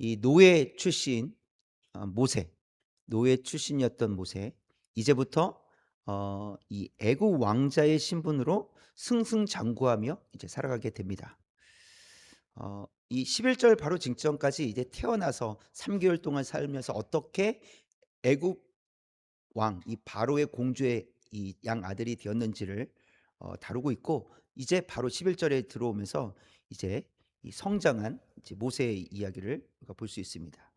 이 노예 출신 모세, 노예 출신이었던 모세, 이제부터 이 애국 왕자의 신분으로 승승장구하며 이제 살아가게 됩니다. 이 11절 바로 직전까지 이제 태어나서 3개월 동안 살면서 어떻게 애국 왕, 이 바로의 공주의 이 양 아들이 되었는지를 다루고 있고, 이제 바로 11절에 들어오면서 이제 이 성장한 이제 모세의 이야기를 우리가 볼 수 있습니다.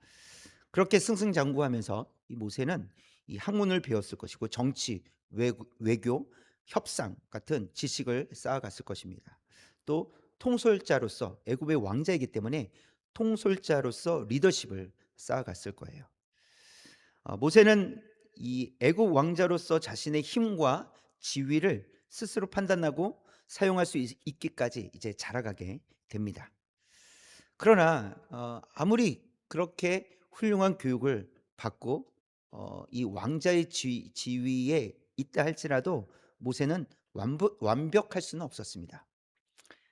그렇게 승승장구하면서 이 모세는 이 학문을 배웠을 것이고 정치, 외교, 협상 같은 지식을 쌓아갔을 것입니다. 또 통솔자로서 애굽의 왕자이기 때문에 통솔자로서 리더십을 쌓아갔을 거예요. 모세는 이 애굽 왕자로서 자신의 힘과 지위를 스스로 판단하고 사용할 수 있기까지 이제 자라가게 됩니다. 그러나 아무리 그렇게 훌륭한 교육을 받고 이 왕자의 지위에 있다 할지라도 모세는 완벽할 수는 없었습니다.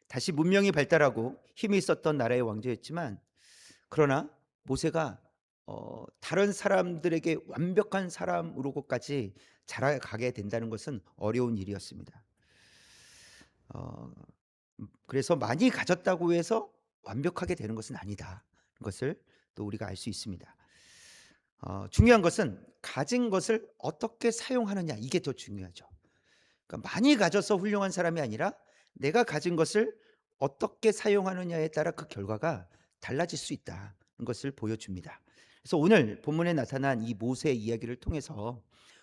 다시 문명이 발달하고 힘이 있었던 나라의 왕조였지만, 그러나 모세가 다른 사람들에게 완벽한 사람으로까지 자라가게 된다는 것은 어려운 일이었습니다. 어, 그래서 많이 가졌다고 해서 완벽하게 되는 것은 아니다. 것을 또 우리가 알 수 있습니다. 중요한 것은 가진 것을 어떻게 사용하느냐, 이게 더 중요하죠. 그러니까 많이 가져서 훌륭한 사람이 아니라 내가 가진 것을 어떻게 사용하느냐에 따라 그 결과가 달라질 수 있다는 것을 보여줍니다. 그래서 오늘 본문에 나타난 이 모세의 이야기를 통해서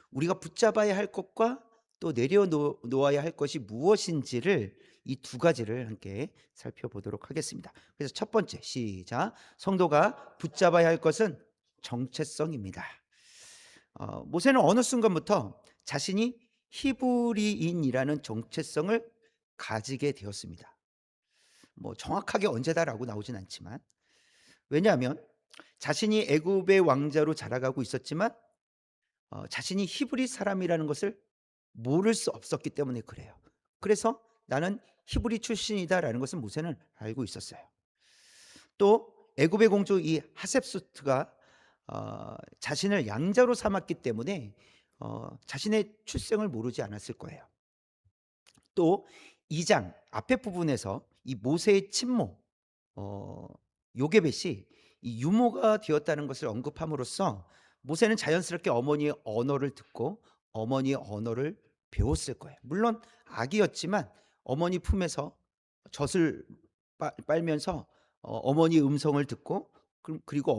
우리가 붙잡아야 할 것과 또 내려놓아야 할 것이 무엇인지를, 이 두 가지를 함께 살펴보도록 하겠습니다. 그래서 첫 번째, 시작. 성도가 붙잡아야 할 것은 정체성입니다. 모세는 어느 순간부터 자신이 히브리인이라는 정체성을 가지게 되었습니다. 뭐 정확하게 언제다라고 나오진 않지만, 왜냐하면 자신이 애굽의 왕자로 자라가고 있었지만 자신이 히브리 사람이라는 것을 모를 수 없었기 때문에 그래요. 그래서 나는 히브리 출신이다라는 것을 모세는 알고 있었어요. 또 애굽의 공주 이 하셉수트가 자신을 양자로 삼았기 때문에 자신의 출생을 모르지 않았을 거예요. 또 2장 앞에 부분에서 이 모세의 친모 요게벳이 이 유모가 되었다는 것을 언급함으로써 모세는 자연스럽게 어머니의 언어를 듣고 어머니의 언어를 배웠을 거예요. 물론 아기였지만 어머니 품에서 젖을 빨면서 어머니의 음성을 듣고, 그리고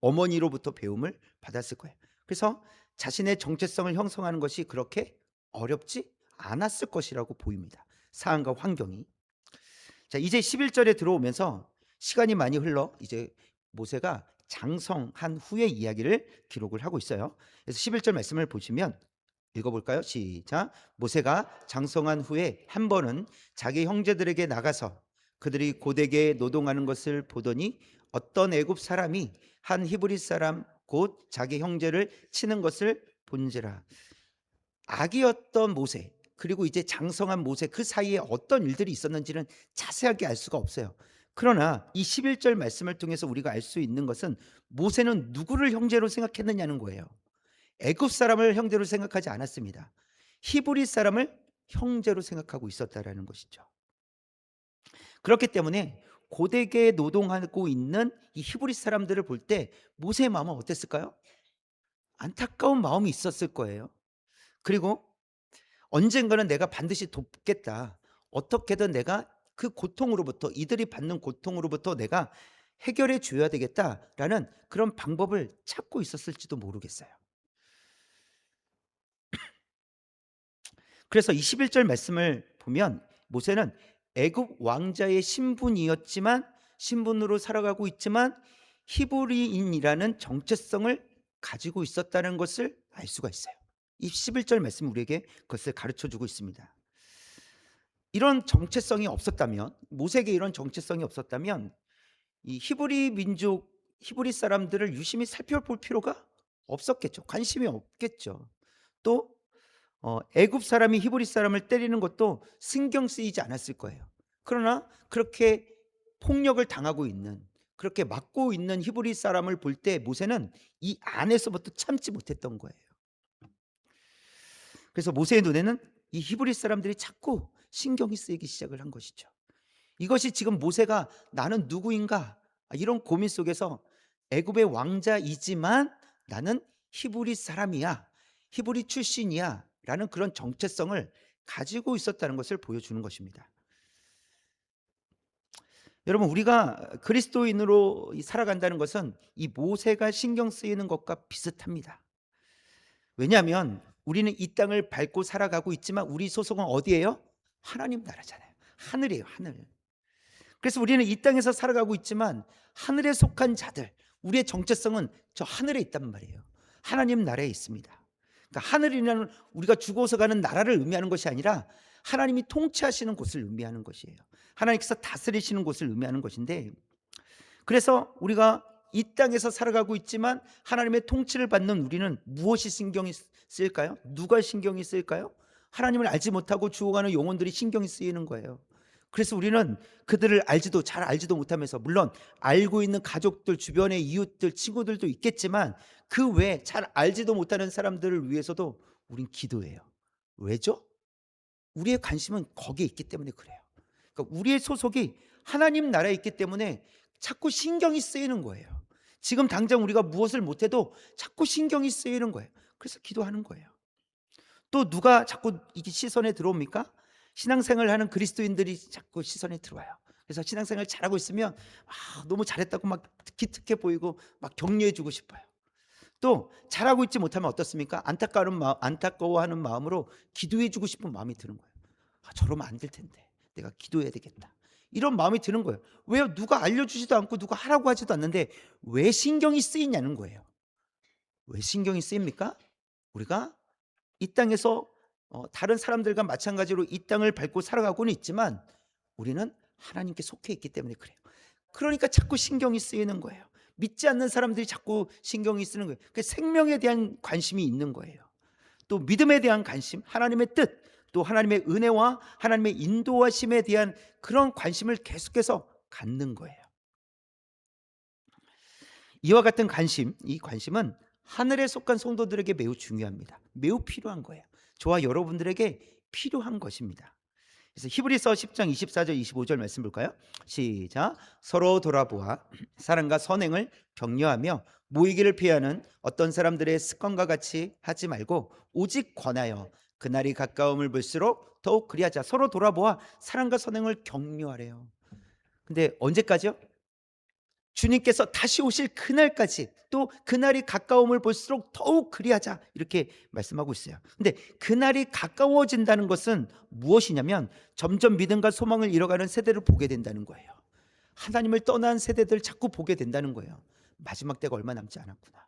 어머니로부터 배움을 받았을 거예요. 그래서 자신의 정체성을 형성하는 것이 그렇게 어렵지 않았을 것이라고 보입니다. 상황과 환경이. 자, 이제 11절에 들어오면서 시간이 많이 흘러 이제 모세가 장성한 후의 이야기를 기록을 하고 있어요. 그래서 11절 말씀을 보시면 읽어볼까요? 시작. 모세가 장성한 후에 한 번은 자기 형제들에게 나가서 그들이 고되게 노동하는 것을 보더니 어떤 애굽 사람이 한 히브리 사람 곧 자기 형제를 치는 것을 본지라. 아기였던 모세, 그리고 이제 장성한 모세, 그 사이에 어떤 일들이 있었는지는 자세하게 알 수가 없어요. 그러나 이 11절 말씀을 통해서 우리가 알 수 있는 것은 모세는 누구를 형제로 생각했느냐는 거예요. 애굽 사람을 형제로 생각하지 않았습니다. 히브리 사람을 형제로 생각하고 있었다라는 것이죠. 그렇기 때문에 고되게 노동하고 있는 이 히브리 사람들을 볼 때 모세의 마음은 어땠을까요? 안타까운 마음이 있었을 거예요. 그리고 언젠가는 내가 반드시 돕겠다. 어떻게든 내가 그 고통으로부터, 이들이 받는 고통으로부터 내가 해결해 줘야 되겠다라는 그런 방법을 찾고 있었을지도 모르겠어요. 그래서 21절 말씀을 보면 모세는 애굽 왕자의 신분으로 살아가고 있지만 히브리인이라는 정체성을 가지고 있었다는 것을 알 수가 있어요. 이 11절 말씀은 우리에게 그것을 가르쳐 주고 있습니다. 이런 정체성이 없었다면, 모세에게 이런 정체성이 없었다면 이 히브리 사람들을 유심히 살펴볼 필요가 없었겠죠. 관심이 없겠죠. 또 애굽 사람이 히브리 사람을 때리는 것도 신경 쓰이지 않았을 거예요. 그러나 그렇게 폭력을 당하고 있는, 그렇게 맞고 있는 히브리 사람을 볼 때 모세는 이 안에서부터 참지 못했던 거예요. 그래서 모세의 눈에는 이 히브리 사람들이 자꾸 신경이 쓰이기 시작을 한 것이죠. 이것이 지금 모세가 '나는 누구인가?' 이런 고민 속에서 '애굽의 왕자이지만 나는 히브리 사람이야. 히브리 출신이야.'라는 그런 정체성을 가지고 있었다는 것을 보여주는 것입니다. 여러분, 우리가 그리스도인으로 살아간다는 것은 이 모세가 신경 쓰이는 것과 비슷합니다. 왜냐하면 우리는 이 땅을 밟고 살아가고 있지만 우리 소속은 어디예요? 하나님 나라잖아요. 하늘이에요, 하늘. 그래서 우리는 이 땅에서 살아가고 있지만 하늘에 속한 자들, 우리의 정체성은 저 하늘에 있단 말이에요. 하나님 나라에 있습니다. 그러니까 하늘이라는 우리가 죽어서 가는 나라를 의미하는 것이 아니라 하나님이 통치하시는 곳을 의미하는 것이에요. 하나님께서 다스리시는 곳을 의미하는 것인데, 그래서 우리가 이 땅에서 살아가고 있지만 하나님의 통치를 받는 우리는 무엇이 신경이 쓰일까요? 누가 신경이 쓰일까요? 하나님을 알지 못하고 죽어가는 영혼들이 신경이 쓰이는 거예요. 그래서 우리는 그들을 잘 알지도 못하면서, 물론 알고 있는 가족들, 주변의 이웃들, 친구들도 있겠지만 그 외에 잘 알지도 못하는 사람들을 위해서도 우린 기도해요. 왜죠? 우리의 관심은 거기에 있기 때문에 그래요. 그러니까 우리의 소속이 하나님 나라에 있기 때문에 자꾸 신경이 쓰이는 거예요. 지금 당장 우리가 무엇을 못해도 자꾸 신경이 쓰이는 거예요. 그래서 기도하는 거예요. 또 누가 자꾸 이게 시선에 들어옵니까? 신앙생활을 하는 그리스도인들이 자꾸 시선에 들어와요. 그래서 신앙생활 잘하고 있으면 너무 잘했다고 막 기특해 보이고 막 격려해 주고 싶어요. 또 잘하고 있지 못하면 어떻습니까? 안타까워하는 마음으로 기도해 주고 싶은 마음이 드는 거예요. 저러면 안 될 텐데 내가 기도해야 되겠다, 이런 마음이 드는 거예요. 왜요? 누가 알려주지도 않고 누가 하라고 하지도 않는데 왜 신경이 쓰이냐는 거예요. 왜 신경이 쓰입니까? 우리가 이 땅에서 다른 사람들과 마찬가지로 이 땅을 밟고 살아가고는 있지만 우리는 하나님께 속해 있기 때문에 그래요. 그러니까 자꾸 신경이 쓰이는 거예요. 믿지 않는 사람들이 자꾸 신경이 쓰는 거예요. 그 생명에 대한 관심이 있는 거예요. 또 믿음에 대한 관심, 하나님의 뜻, 또 하나님의 은혜와 하나님의 인도하심에 대한 그런 관심을 계속해서 갖는 거예요. 이와 같은 관심, 이 관심은 하늘에 속한 성도들에게 매우 중요합니다. 매우 필요한 거예요. 저와 여러분들에게 필요한 것입니다. 그래서 히브리서 10장 24절 25절 말씀 볼까요? 시작. 서로 돌아보아 사랑과 선행을 격려하며 모이기를 피하는 어떤 사람들의 습관과 같이 하지 말고 오직 권하여 그날이 가까움을 볼수록 더욱 그리하자. 서로 돌아보아 사랑과 선행을 격려하래요. 근데 언제까지요? 주님께서 다시 오실 그날까지, 또 그날이 가까움을 볼수록 더욱 그리하자, 이렇게 말씀하고 있어요. 근데 그날이 가까워진다는 것은 무엇이냐면 점점 믿음과 소망을 잃어가는 세대를 보게 된다는 거예요. 하나님을 떠난 세대들 자꾸 보게 된다는 거예요. 마지막 때가 얼마 남지 않았구나.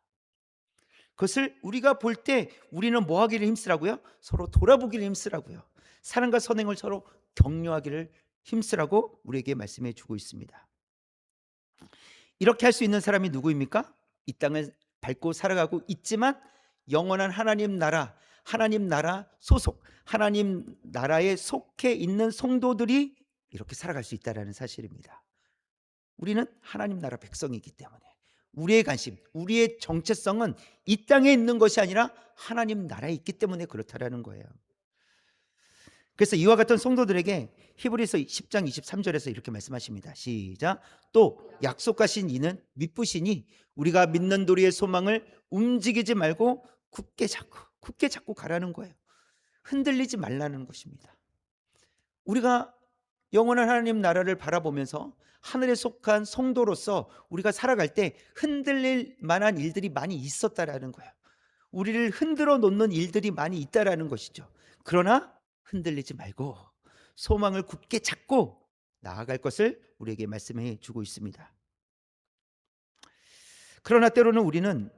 그것을 우리가 볼 때 우리는 뭐 하기를 힘쓰라고요? 서로 돌아보기를 힘쓰라고요. 사랑과 선행을 서로 격려하기를 힘쓰라고 우리에게 말씀해 주고 있습니다. 이렇게 할 수 있는 사람이 누구입니까? 이 땅을 밟고 살아가고 있지만 영원한 하나님 나라 소속, 하나님 나라에 속해 있는 성도들이 이렇게 살아갈 수 있다는 사실입니다. 우리는 하나님 나라 백성이기 때문에 우리의 관심, 우리의 정체성은 이 땅에 있는 것이 아니라 하나님 나라에 있기 때문에 그렇다라는 거예요. 그래서 이와 같은 성도들에게 히브리서 10장 23절에서 이렇게 말씀하십니다. 시작. 또 약속하신 이는 믿으시니 우리가 믿는 도리의 소망을 움직이지 말고 굳게 잡고 가라는 거예요. 흔들리지 말라는 것입니다. 우리가 영원한 하나님 나라를 바라보면서 하늘에 속한 성도로서 우리가 살아갈 때 흔들릴 만한 일들이 많이 있었다라는 거예요. 우리를 흔들어 놓는 일들이 많이 있다라는 것이죠. 그러나 흔들리지 말고 소망을 굳게 잡고 나아갈 것을 우리에게 말씀해 주고 있습니다. 그러나 때로는 우리는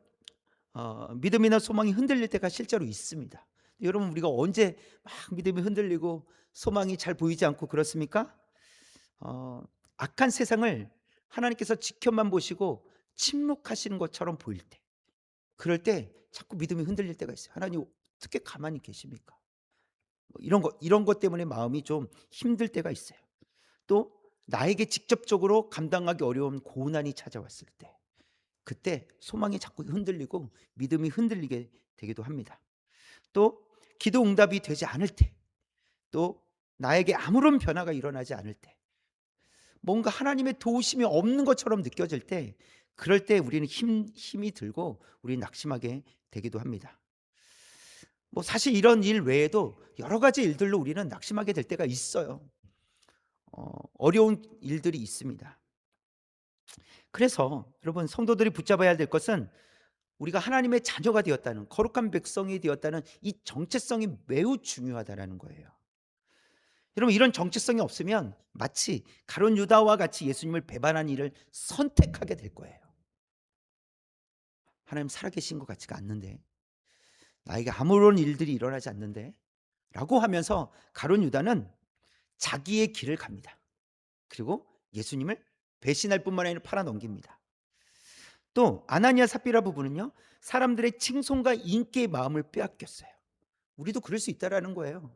믿음이나 소망이 흔들릴 때가 실제로 있습니다. 여러분, 우리가 언제 막 믿음이 흔들리고 소망이 잘 보이지 않고 그렇습니까? 악한 세상을 하나님께서 지켜만 보시고 침묵하시는 것처럼 보일 때, 그럴 때 자꾸 믿음이 흔들릴 때가 있어요. 하나님 어떻게 가만히 계십니까? 이런 것 때문에 마음이 좀 힘들 때가 있어요. 또 나에게 직접적으로 감당하기 어려운 고난이 찾아왔을 때, 그때 소망이 자꾸 흔들리고 믿음이 흔들리게 되기도 합니다. 또 기도 응답이 되지 않을 때, 또 나에게 아무런 변화가 일어나지 않을 때, 뭔가 하나님의 도우심이 없는 것처럼 느껴질 때, 그럴 때 우리는 힘이 들고 우리 낙심하게 되기도 합니다. 사실 이런 일 외에도 여러 가지 일들로 우리는 낙심하게 될 때가 있어요. 어려운 일들이 있습니다. 그래서 여러분, 성도들이 붙잡아야 될 것은 우리가 하나님의 자녀가 되었다는, 거룩한 백성이 되었다는 이 정체성이 매우 중요하다는 거예요. 여러분, 이런 정체성이 없으면 마치 가룟 유다와 같이 예수님을 배반한 일을 선택하게 될 거예요. 하나님 살아계신 것 같지가 않는데, 나에게 아무런 일들이 일어나지 않는데 라고 하면서 가룟 유다는 자기의 길을 갑니다. 그리고 예수님을 배신할 뿐만 아니라 팔아넘깁니다. 또 아나니아 삽비라 부부는요, 사람들의 칭송과 인기의 마음을 빼앗겼어요. 우리도 그럴 수 있다라는 거예요.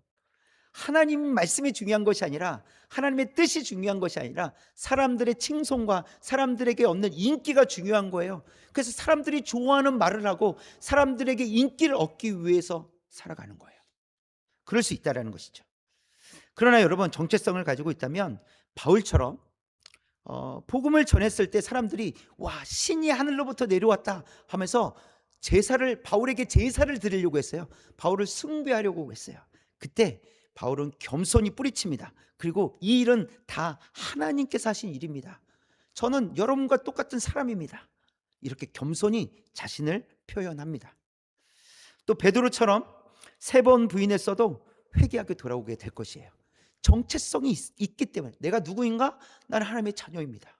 하나님 말씀이 중요한 것이 아니라, 하나님의 뜻이 중요한 것이 아니라 사람들의 칭송과 사람들에게 얻는 인기가 중요한 거예요. 그래서 사람들이 좋아하는 말을 하고 사람들에게 인기를 얻기 위해서 살아가는 거예요. 그럴 수 있다라는 것이죠. 그러나 여러분, 정체성을 가지고 있다면 바울처럼 복음을 전했을 때 사람들이 와, 신이 하늘로부터 내려왔다 하면서 바울에게 제사를 드리려고 했어요. 바울을 숭배하려고 했어요. 그때 바울은 겸손히 뿌리칩니다. 그리고 이 일은 다 하나님께서 하신 일입니다. 저는 여러분과 똑같은 사람입니다. 이렇게 겸손히 자신을 표현합니다. 또 베드로처럼 3번 부인했어도 회개하게 돌아오게 될 것이에요. 정체성이 있기 때문에, 내가 누구인가? 나는 하나님의 자녀입니다.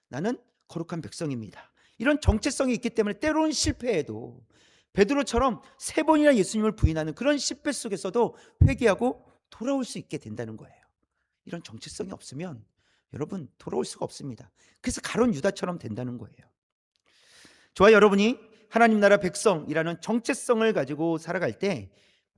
나는 거룩한 백성입니다. 이런 정체성이 있기 때문에 때로는 실패해도 베드로처럼 3번이나 예수님을 부인하는 그런 실패 속에서도 회개하고 돌아올 수 있게 된다는 거예요. 이런 정체성이 없으면 여러분, 돌아올 수가 없습니다. 그래서 가룟 유다처럼 된다는 거예요. 저와 여러분이 하나님 나라 백성이라는 정체성을 가지고 살아갈 때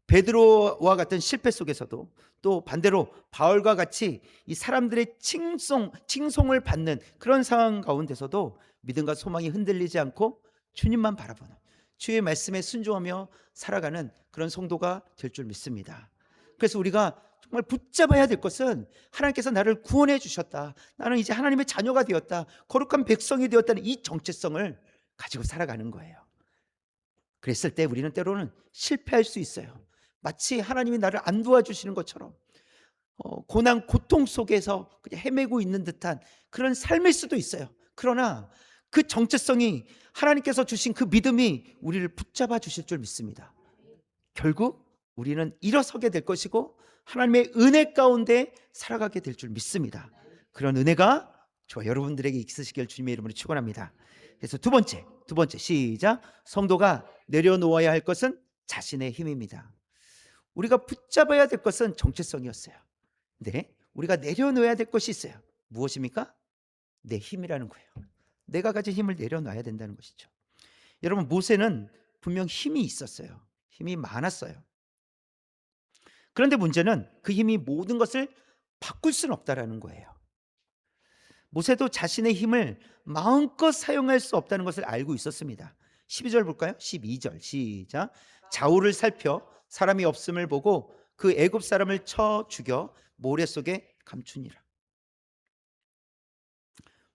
베드로와 같은 실패 속에서도, 또 반대로 바울과 같이 이 사람들의 칭송을 받는 그런 상황 가운데서도 믿음과 소망이 흔들리지 않고 주님만 바라보는, 주의 말씀에 순종하며 살아가는 그런 성도가 될 줄 믿습니다. 그래서 우리가 정말 붙잡아야 될 것은, 하나님께서 나를 구원해 주셨다, 나는 이제 하나님의 자녀가 되었다, 거룩한 백성이 되었다는 이 정체성을 가지고 살아가는 거예요. 그랬을 때 우리는 때로는 실패할 수 있어요. 마치 하나님이 나를 안 도와주시는 것처럼 고난 고통 속에서 그냥 헤매고 있는 듯한 그런 삶일 수도 있어요. 그러나 그 정체성이, 하나님께서 주신 그 믿음이 우리를 붙잡아 주실 줄 믿습니다. 결국 우리는 일어서게 될 것이고 하나님의 은혜 가운데 살아가게 될 줄 믿습니다. 그런 은혜가 저와 여러분들에게 있으시길 주님의 이름으로 축원합니다. 그래서 두 번째 시작. 성도가 내려놓아야 할 것은 자신의 힘입니다. 우리가 붙잡아야 될 것은 정체성이었어요. 네, 우리가 내려놓아야 될 것이 있어요. 무엇입니까? 내 힘이라는 거예요. 내가 가진 힘을 내려놔야 된다는 것이죠. 여러분, 모세는 분명 힘이 있었어요. 힘이 많았어요. 그런데 문제는 그 힘이 모든 것을 바꿀 수는 없다라는 거예요. 모세도 자신의 힘을 마음껏 사용할 수 없다는 것을 알고 있었습니다. 12절 볼까요? 12절 시작. 좌우를 살펴 사람이 없음을 보고 그 애굽 사람을 쳐 죽여 모래 속에 감추니라.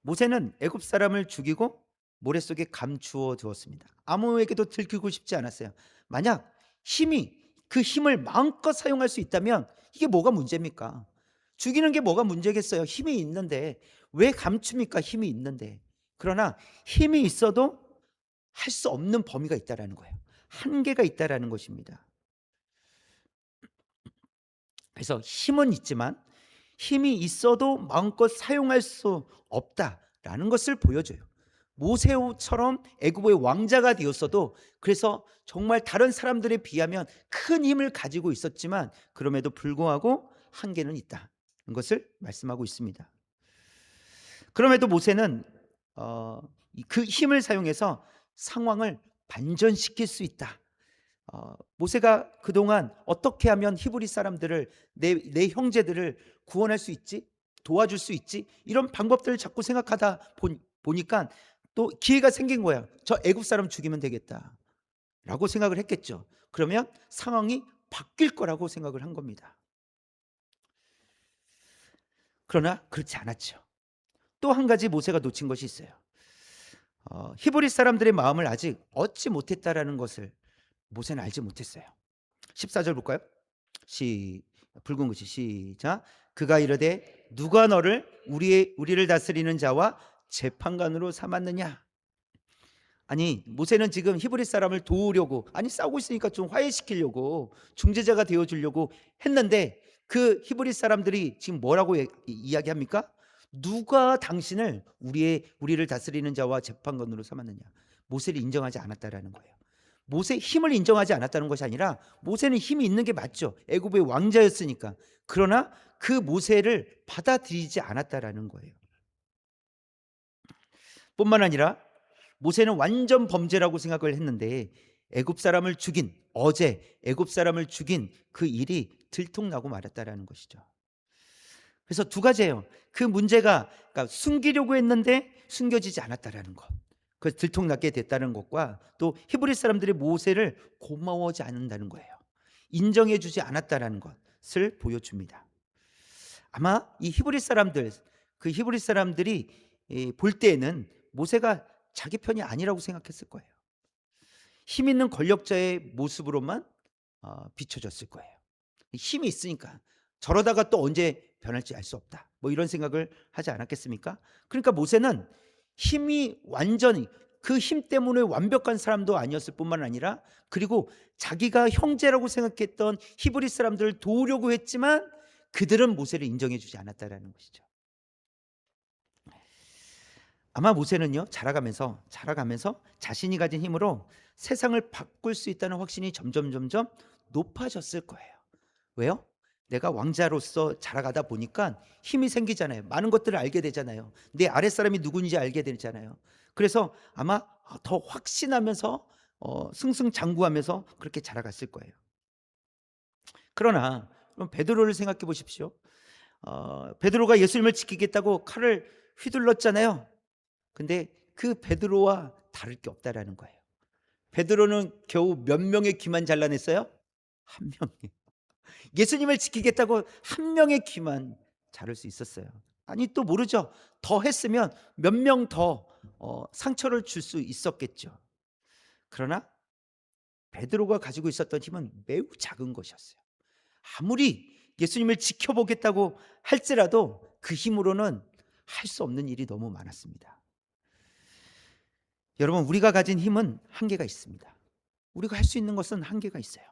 모세는 애굽 사람을 죽이고 모래 속에 감추어 두었습니다. 아무에게도 들키고 싶지 않았어요. 만약 그 힘을 마음껏 사용할 수 있다면 이게 뭐가 문제입니까? 죽이는 게 뭐가 문제겠어요? 힘이 있는데 왜 감춥니까? 힘이 있는데. 그러나 힘이 있어도 할 수 없는 범위가 있다라는 거예요. 한계가 있다라는 것입니다. 그래서 힘은 있지만 힘이 있어도 마음껏 사용할 수 없다라는 것을 보여줘요. 모세처럼 애굽의 왕자가 되었어도, 그래서 정말 다른 사람들에 비하면 큰 힘을 가지고 있었지만 그럼에도 불구하고 한계는 있다는 것을 말씀하고 있습니다. 그럼에도 모세는 그 힘을 사용해서 상황을 반전시킬 수 있다, 모세가 그동안 어떻게 하면 히브리 사람들을 내 형제들을 구원할 수 있지? 도와줄 수 있지? 이런 방법들을 자꾸 생각하다 보니까 또 기회가 생긴 거야. 저 애굽 사람 죽이면 되겠다라고 생각을 했겠죠. 그러면 상황이 바뀔 거라고 생각을 한 겁니다. 그러나 그렇지 않았죠. 또 한 가지 모세가 놓친 것이 있어요. 히브리 사람들의 마음을 아직 얻지 못했다라는 것을 모세는 알지 못했어요. 14절 볼까요? 붉은 글씨 시작. 그가 이르되 누가 너를 우리를 다스리는 자와 재판관으로 삼았느냐? 아니 모세는 지금 히브리 사람을 도우려고, 아니 싸우고 있으니까 좀 화해시키려고 중재자가 되어주려고 했는데 그 히브리 사람들이 지금 뭐라고 이야기합니까? 누가 당신을 우리를 다스리는 자와 재판관으로 삼았느냐? 모세를 인정하지 않았다라는 거예요. 모세의 힘을 인정하지 않았다는 것이 아니라 모세는 힘이 있는 게 맞죠. 애굽의 왕자였으니까. 그러나 그 모세를 받아들이지 않았다라는 거예요. 뿐만 아니라 모세는 완전 범죄라고 생각을 했는데 애굽 사람을 죽인 그 일이 들통나고 말았다라는 것이죠. 그래서 두 가지예요. 그 문제가 그러니까 숨기려고 했는데 숨겨지지 않았다라는 것. 그 들통나게 됐다는 것과 또 히브리 사람들이 모세를 고마워하지 않는다는 거예요. 인정해주지 않았다라는 것을 보여줍니다. 아마 이 히브리 사람들이 볼 때에는 모세가 자기 편이 아니라고 생각했을 거예요. 힘 있는 권력자의 모습으로만 비춰졌을 거예요. 힘이 있으니까 저러다가 또 언제 변할지 알 수 없다, 뭐 이런 생각을 하지 않았겠습니까? 그러니까 모세는 힘이 완전히 그 힘 때문에 완벽한 사람도 아니었을 뿐만 아니라 그리고 자기가 형제라고 생각했던 히브리 사람들을 도우려고 했지만 그들은 모세를 인정해 주지 않았다라는 것이죠. 아마 모세는요 자라가면서 자신이 가진 힘으로 세상을 바꿀 수 있다는 확신이 점점 높아졌을 거예요. 왜요? 내가 왕자로서 자라가다 보니까 힘이 생기잖아요. 많은 것들을 알게 되잖아요. 내 아랫사람이 누군지 알게 되잖아요. 그래서 아마 더 확신하면서 승승장구하면서 그렇게 자라갔을 거예요. 그러나 그럼 베드로를 생각해 보십시오. 베드로가 예수님을 지키겠다고 칼을 휘둘렀잖아요. 근데 그 베드로와 다를 게 없다라는 거예요. 베드로는 겨우 몇 명의 귀만 잘라냈어요? 한 명이. 예수님을 지키겠다고 한 명의 귀만 자를 수 있었어요. 아니 또 모르죠. 더 했으면 몇 명 더 상처를 줄 수 있었겠죠. 그러나 베드로가 가지고 있었던 힘은 매우 작은 것이었어요. 아무리 예수님을 지켜보겠다고 할지라도 그 힘으로는 할 수 없는 일이 너무 많았습니다. 여러분, 우리가 가진 힘은 한계가 있습니다. 우리가 할 수 있는 것은 한계가 있어요.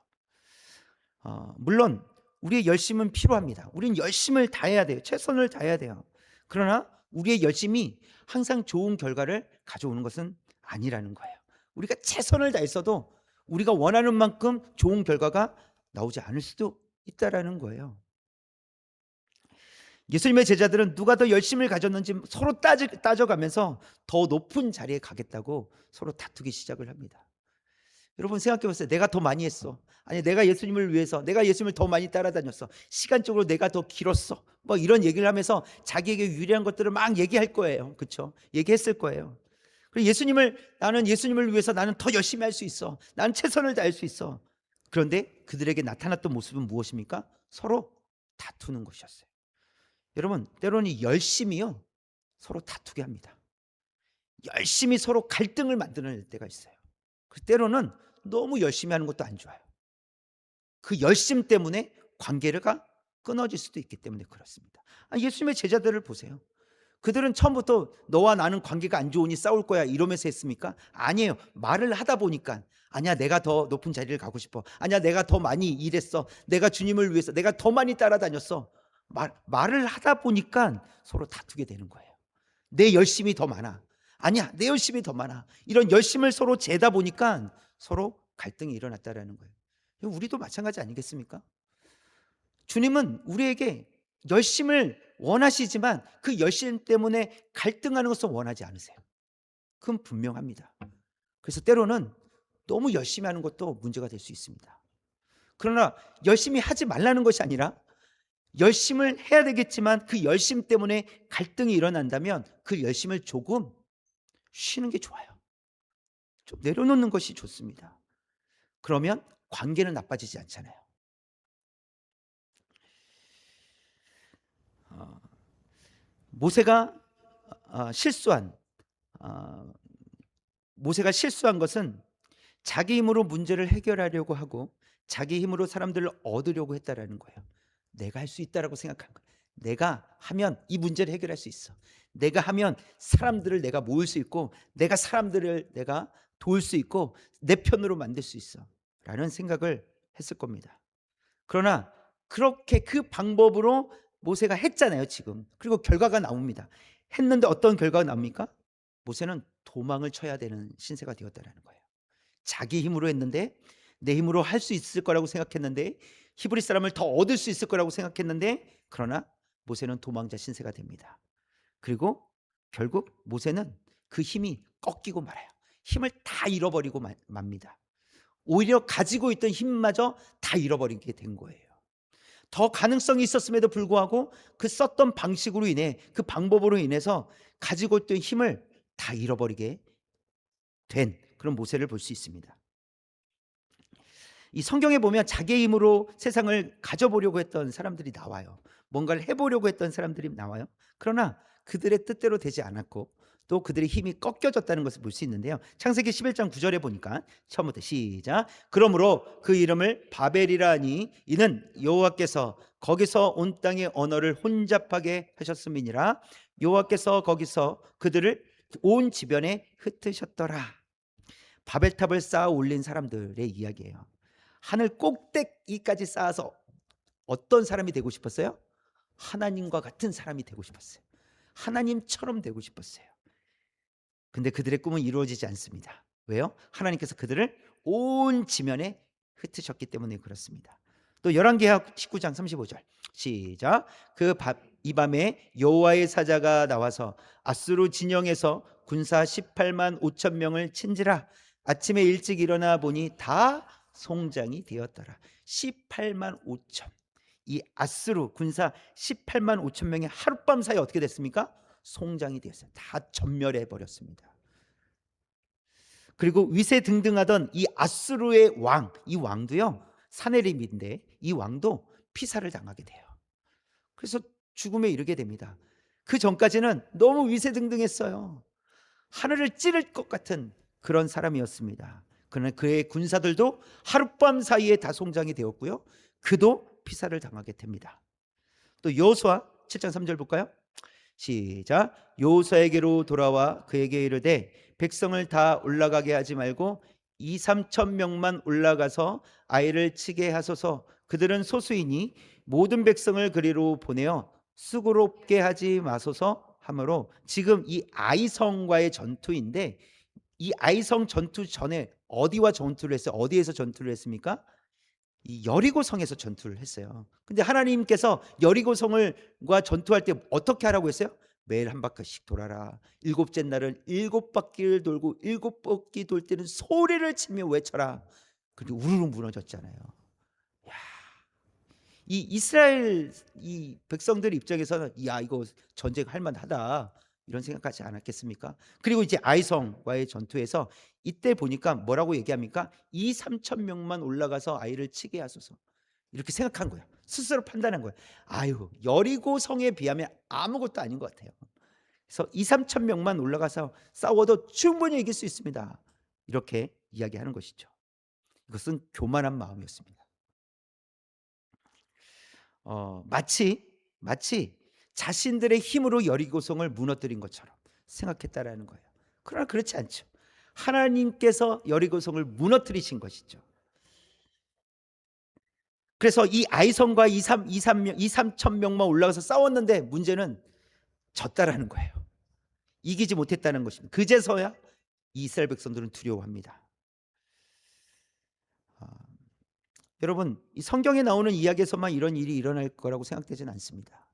물론 우리의 열심은 필요합니다. 우리는 열심을 다해야 돼요. 최선을 다해야 돼요. 그러나 우리의 열심이 항상 좋은 결과를 가져오는 것은 아니라는 거예요. 우리가 최선을 다했어도 우리가 원하는 만큼 좋은 결과가 나오지 않을 수도 있다라는 거예요. 예수님의 제자들은 누가 더 열심을 가졌는지 서로 따져가면서 더 높은 자리에 가겠다고 서로 다투기 시작을 합니다. 여러분 생각해 보세요. 내가 더 많이 했어. 아니 내가 예수님을 위해서 내가 예수님을 더 많이 따라다녔어. 시간적으로 내가 더 길었어. 뭐 이런 얘기를 하면서 자기에게 유리한 것들을 막 얘기할 거예요. 그렇죠? 얘기했을 거예요. 그리고 나는 예수님을 위해서 나는 더 열심히 할 수 있어. 나는 최선을 다할 수 있어. 그런데 그들에게 나타났던 모습은 무엇입니까? 서로 다투는 것이었어요. 여러분 때로는 이 열심히요 서로 다투게 합니다. 열심히 서로 갈등을 만드는 때가 있어요. 그 때로는 너무 열심히 하는 것도 안 좋아요. 그 열심 때문에 관계가 끊어질 수도 있기 때문에 그렇습니다. 예수님의 제자들을 보세요. 그들은 처음부터 너와 나는 관계가 안 좋으니 싸울 거야 이러면서 했습니까? 아니에요. 말을 하다 보니까 아니야 내가 더 높은 자리를 가고 싶어. 아니야 내가 더 많이 일했어. 내가 주님을 위해서 내가 더 많이 따라다녔어. 말을 하다 보니까 서로 다투게 되는 거예요. 내 열심이 더 많아. 아니야 내 열심이 더 많아. 이런 열심을 서로 재다 보니까 서로 갈등이 일어났다라는 거예요. 우리도 마찬가지 아니겠습니까? 주님은 우리에게 열심을 원하시지만 그 열심 때문에 갈등하는 것은 원하지 않으세요. 그건 분명합니다. 그래서 때로는 너무 열심히 하는 것도 문제가 될 수 있습니다. 그러나 열심히 하지 말라는 것이 아니라 열심을 해야 되겠지만 그 열심 때문에 갈등이 일어난다면 그 열심을 조금 쉬는 게 좋아요. 좀 내려놓는 것이 좋습니다. 그러면 관계는 나빠지지 않잖아요. 어, 모세가 실수한 모세가 실수한 것은 자기 힘으로 문제를 해결하려고 하고 자기 힘으로 사람들을 얻으려고 했다라는 거예요. 내가 할 수 있다라고 생각한 거예요. 내가 하면 이 문제를 해결할 수 있어. 내가 하면 사람들을 내가 모을 수 있고 내가 사람들을 내가 도울 수 있고 내 편으로 만들 수 있어 라는 생각을 했을 겁니다. 그러나 그렇게 그 방법으로 모세가 했잖아요 지금. 그리고 결과가 나옵니다. 했는데 어떤 결과가 나옵니까? 모세는 도망을 쳐야 되는 신세가 되었다라는 거예요. 자기 힘으로 했는데 내 힘으로 할 수 있을 거라고 생각했는데 히브리 사람을 더 얻을 수 있을 거라고 생각했는데 그러나 모세는 도망자 신세가 됩니다. 그리고 결국 모세는 그 힘이 꺾이고 말아요. 힘을 다 잃어버리고 맙니다. 오히려 가지고 있던 힘마저 다 잃어버리게 된 거예요. 더 가능성이 있었음에도 불구하고 그 썼던 방식으로 인해 그 방법으로 인해서 가지고 있던 힘을 다 잃어버리게 된 그런 모세를 볼 수 있습니다. 이 성경에 보면 자기의 힘으로 세상을 가져보려고 했던 사람들이 나와요. 뭔가를 해보려고 했던 사람들이 나와요. 그러나 그들의 뜻대로 되지 않았고 또 그들의 힘이 꺾여졌다는 것을 볼 수 있는데요. 창세기 11장 9절에 보니까 처음부터 시작. 그러므로 그 이름을 바벨이라 하니 이는 여호와께서 거기서 온 땅의 언어를 혼잡하게 하셨음이니라. 여호와께서 거기서 그들을 온 지변에 흩으셨더라. 바벨탑을 쌓아 올린 사람들의 이야기예요. 하늘 꼭대기까지 쌓아서 어떤 사람이 되고 싶었어요? 하나님과 같은 사람이 되고 싶었어요. 하나님처럼 되고 싶었어요. 근데 그들의 꿈은 이루어지지 않습니다. 왜요? 하나님께서 그들을 온 지면에 흩으셨기 때문에 그렇습니다. 또 열왕기하 19장 35절 시작. 이 밤에 여호와의 사자가 나와서 아수르 진영에서 군사 18만 5천 명을 친지라. 아침에 일찍 일어나 보니 다 송장이 되었더라. 18만 5천. 이 아수르 군사 18만 5천 명이 하룻밤 사이에 어떻게 됐습니까? 송장이 되었어요. 다 전멸해 버렸습니다. 그리고 위세등등하던 이 아수르의 왕, 이 왕도요 사네립인데 이 왕도 피살을 당하게 돼요. 그래서 죽음에 이르게 됩니다. 그 전까지는 너무 위세등등했어요. 하늘을 찌를 것 같은 그런 사람이었습니다. 그러나 그의 군사들도 하룻밤 사이에 다 송장이 되었고요. 그도 피살을 당하게 됩니다. 또 여호수아 7장 3절 볼까요? 시작. 여호수아에게로 돌아와 그에게 이르되 백성을 다 올라가게 하지 말고 2, 3천 명만 올라가서 아이를 치게 하소서. 그들은 소수이니 모든 백성을 그리로 보내어 수고롭게 하지 마소서 하므로 지금 이 아이성과의 전투인데 이 아이성 전투 전에 어디와 전투를 했어요? 어디에서 전투를 했습니까? 이 여리고성에서 전투를 했어요. 근데 하나님께서 여리고성을과 전투할 때 어떻게 하라고 했어요? 매일 한 바퀴씩 돌아라. 일곱째 날은 7바퀴를 돌고 7바퀴 돌 때는 소리를 치며 외쳐라. 그리고 우르르 무너졌잖아요. 야, 이 이스라엘 이 백성들 입장에서는 야 이거 전쟁할 만하다 이런 생각하지 않았겠습니까? 그리고 이제 아이성과의 전투에서 이때 보니까 뭐라고 얘기합니까? 2, 3천 명만 올라가서 아이를 치게 하소서. 이렇게 생각한 거예요. 스스로 판단한 거예요. 아유 여리고성에 비하면 아무것도 아닌 것 같아요. 그래서 2, 3천 명만 올라가서 싸워도 충분히 이길 수 있습니다. 이렇게 이야기하는 것이죠. 이것은 교만한 마음이었습니다. 마치 자신들의 힘으로 여리고성을 무너뜨린 것처럼 생각했다라는 거예요. 그러나 그렇지 않죠. 하나님께서 여리고성을 무너뜨리신 것이죠. 그래서 이 아이성과 2, 3천 명만 올라가서 싸웠는데 문제는 졌다라는 거예요. 이기지 못했다는 것입니다. 그제서야 이스라엘 백성들은 두려워합니다. 여러분, 이 성경에 나오는 이야기에서만 이런 일이 일어날 거라고 생각되지는 않습니다.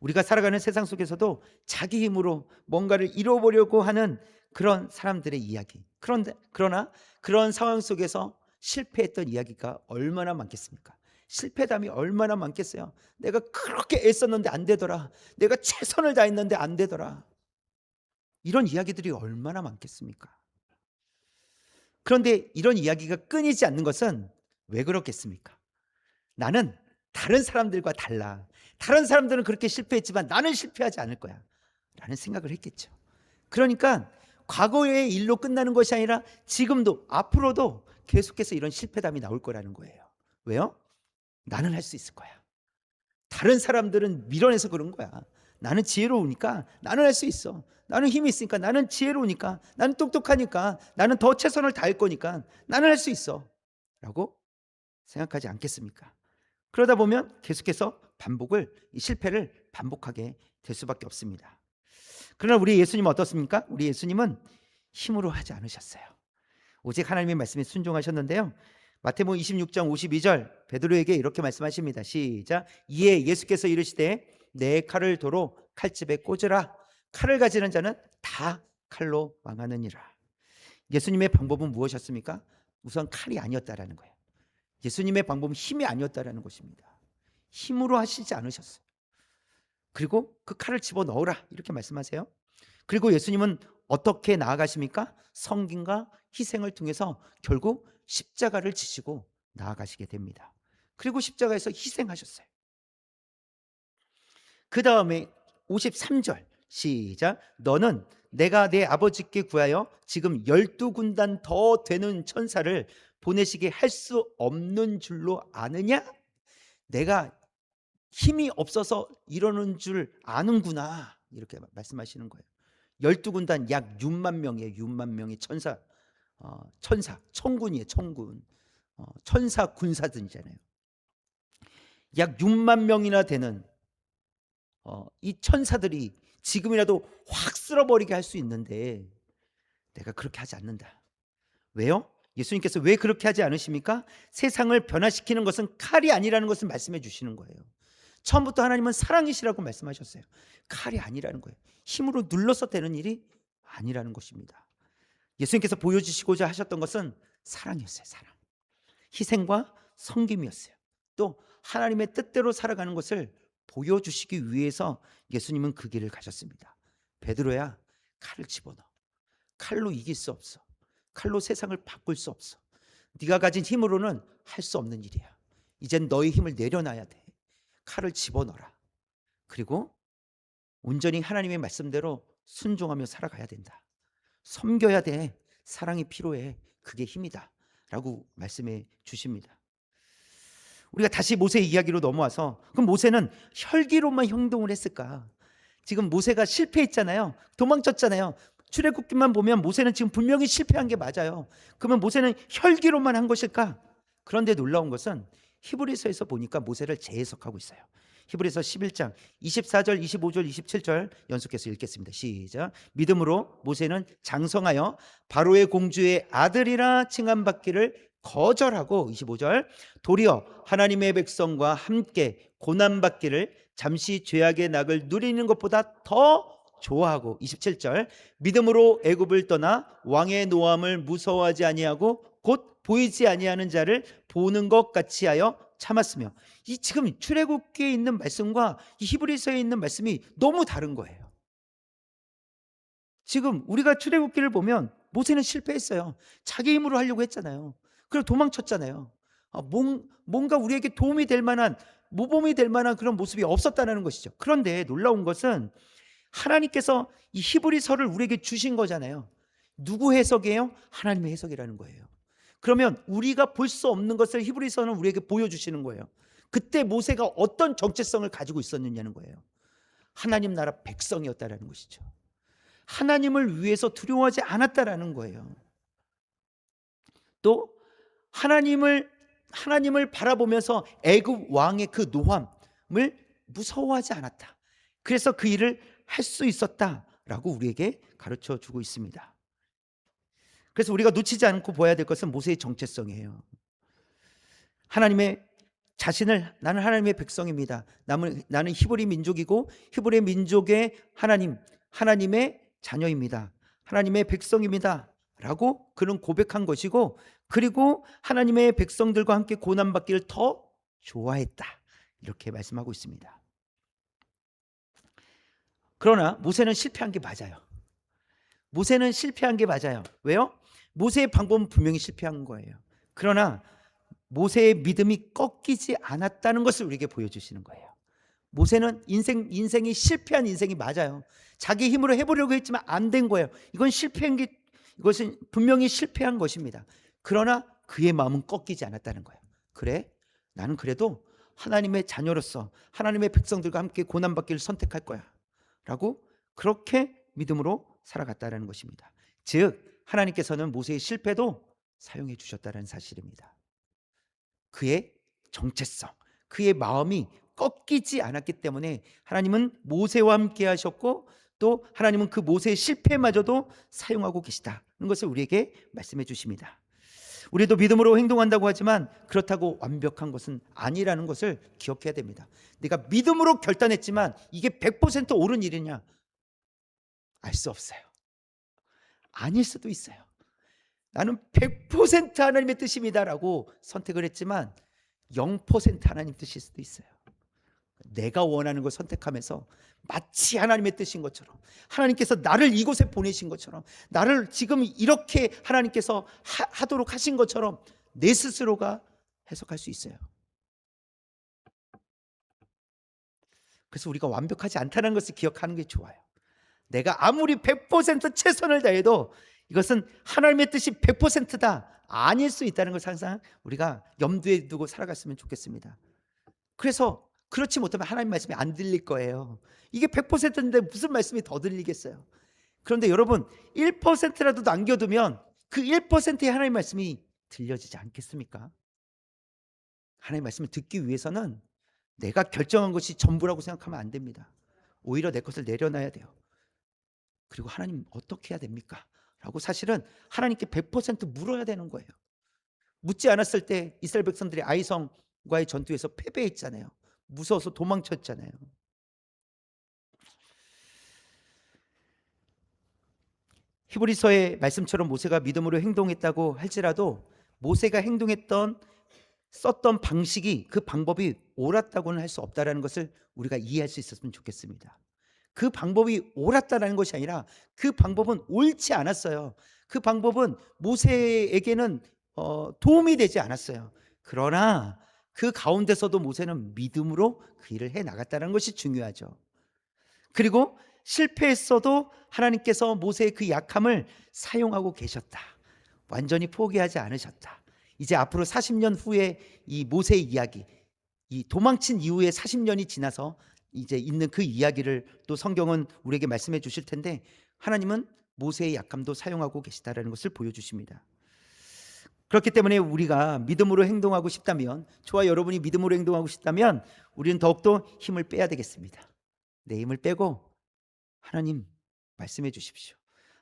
우리가 살아가는 세상 속에서도 자기 힘으로 뭔가를 이뤄보려고 하는 그런 사람들의 이야기. 그러나 그런 상황 속에서 실패했던 이야기가 얼마나 많겠습니까? 실패담이 얼마나 많겠어요. 내가 그렇게 애썼는데 안 되더라. 내가 최선을 다했는데 안 되더라. 이런 이야기들이 얼마나 많겠습니까? 그런데 이런 이야기가 끊이지 않는 것은 왜 그렇겠습니까? 나는 다른 사람들과 달라. 다른 사람들은 그렇게 실패했지만 나는 실패하지 않을 거야. 라는 생각을 했겠죠. 그러니까 과거의 일로 끝나는 것이 아니라 지금도 앞으로도 계속해서 이런 실패담이 나올 거라는 거예요. 왜요? 나는 할 수 있을 거야. 다른 사람들은 밀어내서 그런 거야. 나는 지혜로우니까 나는 할 수 있어. 나는 힘이 있으니까, 나는 지혜로우니까, 나는 똑똑하니까, 나는 더 최선을 다할 거니까 나는 할 수 있어 라고 생각하지 않겠습니까? 그러다 보면 계속해서 이 실패를 반복하게 될 수밖에 없습니다. 그러나 우리 예수님은 어떻습니까? 우리 예수님은 힘으로 하지 않으셨어요. 오직 하나님의 말씀에 순종하셨는데요. 마태복음 26장 52절 베드로에게 이렇게 말씀하십니다. 시작. 이에 예수께서 이르시되 내 칼을 도로 칼집에 꽂으라. 칼을 가지는 자는 다 칼로 망하느니라. 예수님의 방법은 무엇이었습니까? 우선 칼이 아니었다라는 거예요. 예수님의 방법은 힘이 아니었다라는 것입니다. 힘으로 하시지 않으셨어요. 그리고 그 칼을 집어넣으라 이렇게 말씀하세요. 그리고 예수님은 어떻게 나아가십니까? 성김과 희생을 통해서 결국 십자가를 지시고 나아가시게 됩니다. 그리고 십자가에서 희생하셨어요. 그 다음에 53절 시작. 너는 내가 내 아버지께 구하여 지금 12군단 더 되는 천사를 보내시게 할 수 없는 줄로 아느냐? 내가 힘이 없어서 이러는 줄 아는구나 이렇게 말씀하시는 거예요. 12군단 약 6만 명이에요. 6만 명의 천사, 천군이에요. 천군. 천사 군사들이잖아요. 약 6만 명이나 되는 이 천사들이 지금이라도 확 쓸어버리게 할 수 있는데 내가 그렇게 하지 않는다. 왜요? 예수님께서 왜 그렇게 하지 않으십니까? 세상을 변화시키는 것은 칼이 아니라는 것을 말씀해 주시는 거예요. 처음부터 하나님은 사랑이시라고 말씀하셨어요. 칼이 아니라는 거예요. 힘으로 눌러서 되는 일이 아니라는 것입니다. 예수님께서 보여주시고자 하셨던 것은 사랑이었어요. 사랑. 희생과 섬김이었어요. 또 하나님의 뜻대로 살아가는 것을 보여주시기 위해서 예수님은 그 길을 가셨습니다. 베드로야, 칼을 집어넣어. 칼로 이길 수 없어. 칼로 세상을 바꿀 수 없어. 네가 가진 힘으로는 할 수 없는 일이야. 이젠 너의 힘을 내려놔야 돼. 칼을 집어넣어라. 그리고 온전히 하나님의 말씀대로 순종하며 살아가야 된다. 섬겨야 돼. 사랑이 필요해. 그게 힘이다 라고 말씀해 주십니다. 우리가 다시 모세의 이야기로 넘어와서 그럼 모세는 혈기로만 행동을 했을까? 지금 모세가 실패했잖아요. 도망쳤잖아요. 출애굽기만 보면 모세는 지금 분명히 실패한 게 맞아요. 그러면 모세는 혈기로만 한 것일까? 그런데 놀라운 것은 히브리서에서 보니까 모세를 재해석하고 있어요. 히브리서 11장 24절 25절 27절 연속해서 읽겠습니다. 시작. 믿음으로 모세는 장성하여 바로의 공주의 아들이라 칭함받기를 거절하고 25절 도리어 하나님의 백성과 함께 고난받기를 잠시 죄악의 낙을 누리는 것보다 더 좋아하고 27절 믿음으로 애굽을 떠나 왕의 노함을 무서워하지 아니하고 곧 보이지 아니하는 자를 보는 것 같이 하여 참았으며 이 지금 출애굽기에 있는 말씀과 이 히브리서에 있는 말씀이 너무 다른 거예요. 지금 우리가 출애굽기를 보면 모세는 실패했어요. 자기 힘으로 하려고 했잖아요. 그리고 도망쳤잖아요. 뭔가 우리에게 도움이 될 만한 모범이 될 만한 그런 모습이 없었다는 것이죠. 그런데 놀라운 것은 하나님께서 이 히브리서를 우리에게 주신 거잖아요. 누구 해석이에요? 하나님의 해석이라는 거예요. 그러면 우리가 볼 수 없는 것을 히브리서는 우리에게 보여주시는 거예요. 그때 모세가 어떤 정체성을 가지고 있었느냐는 거예요. 하나님 나라 백성이었다라는 것이죠. 하나님을 위해서 두려워하지 않았다라는 거예요. 또 하나님을 바라보면서 애굽 왕의 그 노함을 무서워하지 않았다. 그래서 그 일을 할 수 있었다라고 우리에게 가르쳐 주고 있습니다. 그래서 우리가 놓치지 않고 보아야 될 것은 모세의 정체성이에요. 하나님의 자신을 나는 하나님의 백성입니다. 나는 히브리 민족이고 히브리 민족의 하나님의 자녀입니다. 하나님의 백성입니다 라고 그는 고백한 것이고, 그리고 하나님의 백성들과 함께 고난받기를 더 좋아했다, 이렇게 말씀하고 있습니다. 그러나 모세는 실패한 게 맞아요. 모세는 실패한 게 맞아요. 왜요? 모세의 방법은 분명히 실패한 거예요. 그러나 모세의 믿음이 꺾이지 않았다는 것을 우리에게 보여주시는 거예요. 모세는 인생이 실패한 인생이 맞아요. 자기 힘으로 해보려고 했지만 안 된 거예요. 이것은 분명히 실패한 것입니다. 그러나 그의 마음은 꺾이지 않았다는 거예요. 그래, 나는 그래도 하나님의 자녀로서 하나님의 백성들과 함께 고난받기를 선택할 거야 라고 그렇게 믿음으로 살아갔다는 것입니다. 즉 하나님께서는 모세의 실패도 사용해 주셨다는 사실입니다. 그의 정체성, 그의 마음이 꺾이지 않았기 때문에 하나님은 모세와 함께 하셨고, 또 하나님은 그 모세의 실패마저도 사용하고 계시다는 것을 우리에게 말씀해 주십니다. 우리도 믿음으로 행동한다고 하지만 그렇다고 완벽한 것은 아니라는 것을 기억해야 됩니다. 내가 믿음으로 결단했지만 이게 100% 옳은 일이냐? 알 수 없어요. 아닐 수도 있어요. 나는 100% 하나님의 뜻입니다라고 선택을 했지만 0% 하나님 뜻일 수도 있어요. 내가 원하는 걸 선택하면서 마치 하나님의 뜻인 것처럼, 하나님께서 나를 이곳에 보내신 것처럼, 나를 지금 이렇게 하나님께서 하도록 하신 것처럼 내 스스로가 해석할 수 있어요. 그래서 우리가 완벽하지 않다는 것을 기억하는 게 좋아요. 내가 아무리 100% 최선을 다해도 이것은 하나님의 뜻이 100%다 아닐 수 있다는 것을 항상 우리가 염두에 두고 살아갔으면 좋겠습니다. 그래서 그렇지 못하면 하나님 말씀이 안 들릴 거예요. 이게 100%인데 무슨 말씀이 더 들리겠어요? 그런데 여러분 1%라도 남겨두면 그 1%의 하나님 말씀이 들려지지 않겠습니까? 하나님 말씀을 듣기 위해서는 내가 결정한 것이 전부라고 생각하면 안 됩니다. 오히려 내 것을 내려놔야 돼요. 그리고 하나님 어떻게 해야 됩니까? 라고 사실은 하나님께 100% 물어야 되는 거예요. 묻지 않았을 때 이스라엘 백성들이 아이성과의 전투에서 패배했잖아요. 무서워서 도망쳤잖아요. 히브리서의 말씀처럼 모세가 믿음으로 행동했다고 할지라도 모세가 썼던 방식이, 그 방법이 옳았다고는 할 수 없다는 것을 우리가 이해할 수 있었으면 좋겠습니다. 그 방법이 옳았다는 것이 아니라 그 방법은 옳지 않았어요. 그 방법은 모세에게는 도움이 되지 않았어요. 그러나 그 가운데서도 모세는 믿음으로 그 일을 해나갔다는 것이 중요하죠. 그리고 실패했어도 하나님께서 모세의 그 약함을 사용하고 계셨다. 완전히 포기하지 않으셨다. 이제 앞으로 40년 후에 이 모세의 이야기, 이 도망친 이후에 40년이 지나서 이제 있는 그 이야기를 또 성경은 우리에게 말씀해 주실 텐데, 하나님은 모세의 약함도 사용하고 계시다라는 것을 보여주십니다. 그렇기 때문에 우리가 믿음으로 행동하고 싶다면, 저와 여러분이 믿음으로 행동하고 싶다면 우리는 더욱더 힘을 빼야 되겠습니다. 내 힘을 빼고 하나님 말씀해 주십시오.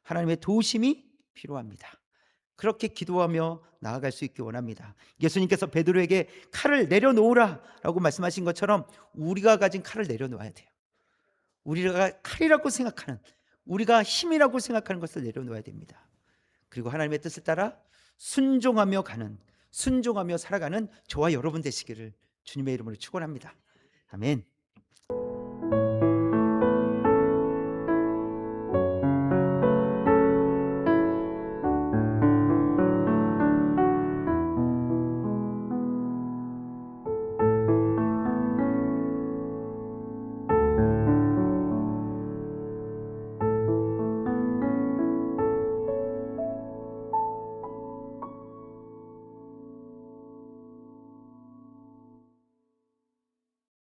하나님의 도우심이 필요합니다. 그렇게 기도하며 나아갈 수 있기 원합니다. 예수님께서 베드로에게 칼을 내려놓으라 라고 말씀하신 것처럼 우리가 가진 칼을 내려놓아야 돼요. 우리가 칼이라고 생각하는, 우리가 힘이라고 생각하는 것을 내려놓아야 됩니다. 그리고 하나님의 뜻을 따라 순종하며 살아가는 저와 여러분 되시기를 주님의 이름으로 축원합니다. 아멘.